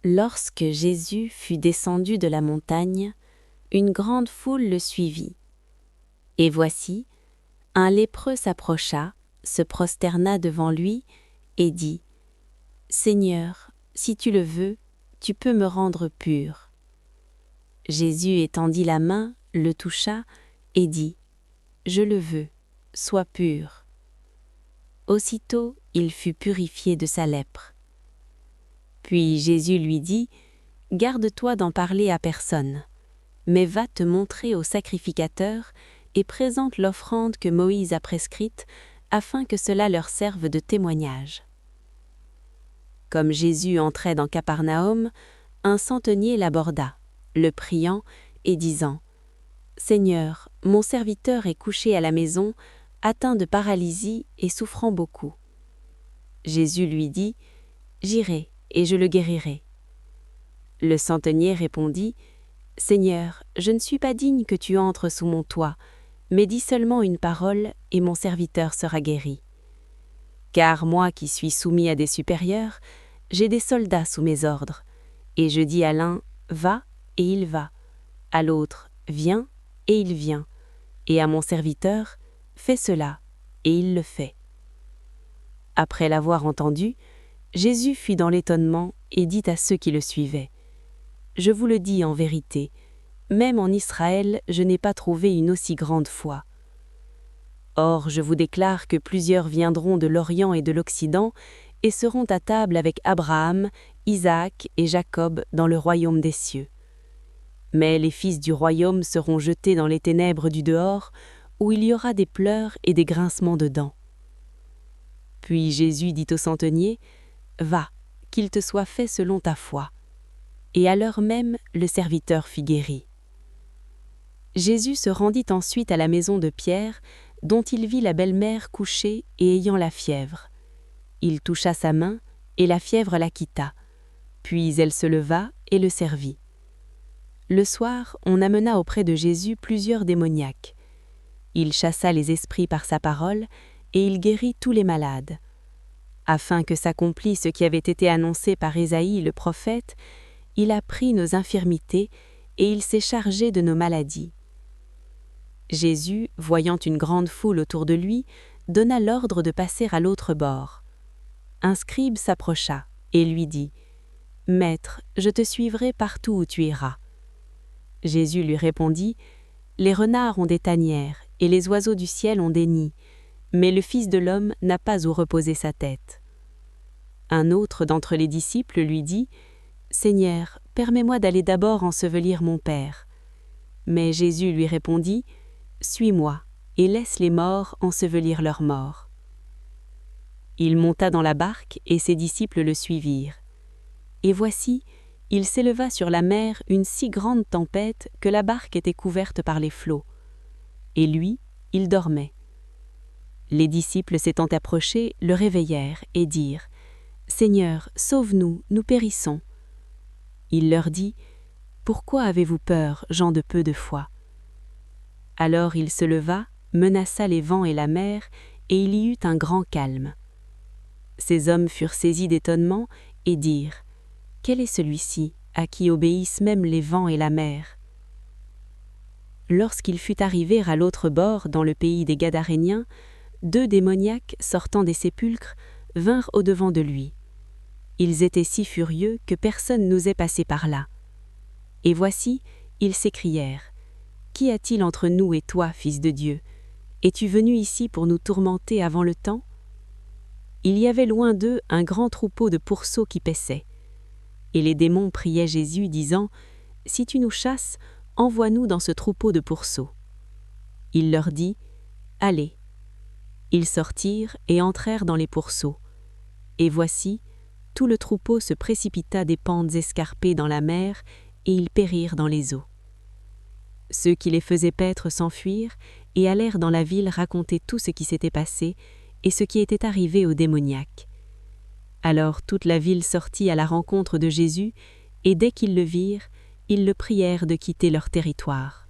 Lorsque Jésus fut descendu de la montagne, une grande foule le suivit. Et voici, un lépreux s'approcha, se prosterna devant lui et dit : « Seigneur, si tu le veux, tu peux me rendre pur. » Jésus étendit la main, le toucha et dit : « Je le veux, sois pur. » Aussitôt, il fut purifié de sa lèpre. Puis Jésus lui dit : « Garde-toi d'en parler à personne, mais va te montrer au sacrificateur et présente l'offrande que Moïse a prescrite, afin que cela leur serve de témoignage. » Comme Jésus entrait dans Capernaum, un centenier l'aborda, le priant et disant : « Seigneur, mon serviteur est couché à la maison, atteint de paralysie et souffrant beaucoup. » Jésus lui dit : « J'irai, et je le guérirai. » Le centenier répondit : « Seigneur, je ne suis pas digne que tu entres sous mon toit, mais dis seulement une parole, et mon serviteur sera guéri. Car moi qui suis soumis à des supérieurs, j'ai des soldats sous mes ordres, et je dis à l'un : va, et il va, à l'autre : viens, et il vient, et à mon serviteur : fais cela, et il le fait. » Après l'avoir entendu, Jésus fut dans l'étonnement et dit à ceux qui le suivaient : « Je vous le dis en vérité, même en Israël, je n'ai pas trouvé une aussi grande foi. Or, je vous déclare que plusieurs viendront de l'Orient et de l'Occident et seront à table avec Abraham, Isaac et Jacob dans le royaume des cieux. Mais les fils du royaume seront jetés dans les ténèbres du dehors, où il y aura des pleurs et des grincements de dents. » Puis Jésus dit au centenier : « Va, qu'il te soit fait selon ta foi. » Et à l'heure même, le serviteur fut guéri. Jésus se rendit ensuite à la maison de Pierre, dont il vit la belle-mère couchée et ayant la fièvre. Il toucha sa main, et la fièvre la quitta. Puis elle se leva et le servit. Le soir, on amena auprès de Jésus plusieurs démoniaques. Il chassa les esprits par sa parole, et il guérit tous les malades. Afin que s'accomplisse ce qui avait été annoncé par Ésaïe le prophète, il a pris nos infirmités, et il s'est chargé de nos maladies. Jésus, voyant une grande foule autour de lui, donna l'ordre de passer à l'autre bord. Un scribe s'approcha et lui dit : « Maître, je te suivrai partout où tu iras. » Jésus lui répondit : « Les renards ont des tanières, et les oiseaux du ciel ont des nids, mais le Fils de l'homme n'a pas où reposer sa tête. » Un autre d'entre les disciples lui dit : « Seigneur, permets-moi d'aller d'abord ensevelir mon Père. » Mais Jésus lui répondit : « Suis-moi, et laisse les morts ensevelir leurs morts. » Il monta dans la barque, et ses disciples le suivirent. Et voici, il s'éleva sur la mer une si grande tempête que la barque était couverte par les flots. Et lui, il dormait. Les disciples s'étant approchés, le réveillèrent et dirent : « Seigneur, sauve-nous, nous périssons. » Il leur dit : « Pourquoi avez-vous peur, gens de peu de foi ?» Alors il se leva, menaça les vents et la mer, et il y eut un grand calme. Ces hommes furent saisis d'étonnement et dirent : « Quel est celui-ci, à qui obéissent même les vents et la mer ?» Lorsqu'il fut arrivé à l'autre bord, dans le pays des Gadaréniens, 2 démoniaques sortant des sépulcres vinrent au-devant de lui. Ils étaient si furieux que personne n'osait passer par là. Et voici, ils s'écrièrent : « Qu'y a-t-il entre nous et toi, Fils de Dieu ? Es-tu venu ici pour nous tourmenter avant le temps ?» Il y avait loin d'eux un grand troupeau de pourceaux qui paissaient. Et les démons priaient Jésus, disant : « Si tu nous chasses, envoie-nous dans ce troupeau de pourceaux. » Il leur dit : « Allez. » Ils sortirent et entrèrent dans les pourceaux. Et voici, tout le troupeau se précipita des pentes escarpées dans la mer, et ils périrent dans les eaux. Ceux qui les faisaient paître s'enfuirent et allèrent dans la ville raconter tout ce qui s'était passé et ce qui était arrivé aux démoniaques. Alors toute la ville sortit à la rencontre de Jésus, et dès qu'ils le virent, ils le prièrent de quitter leur territoire.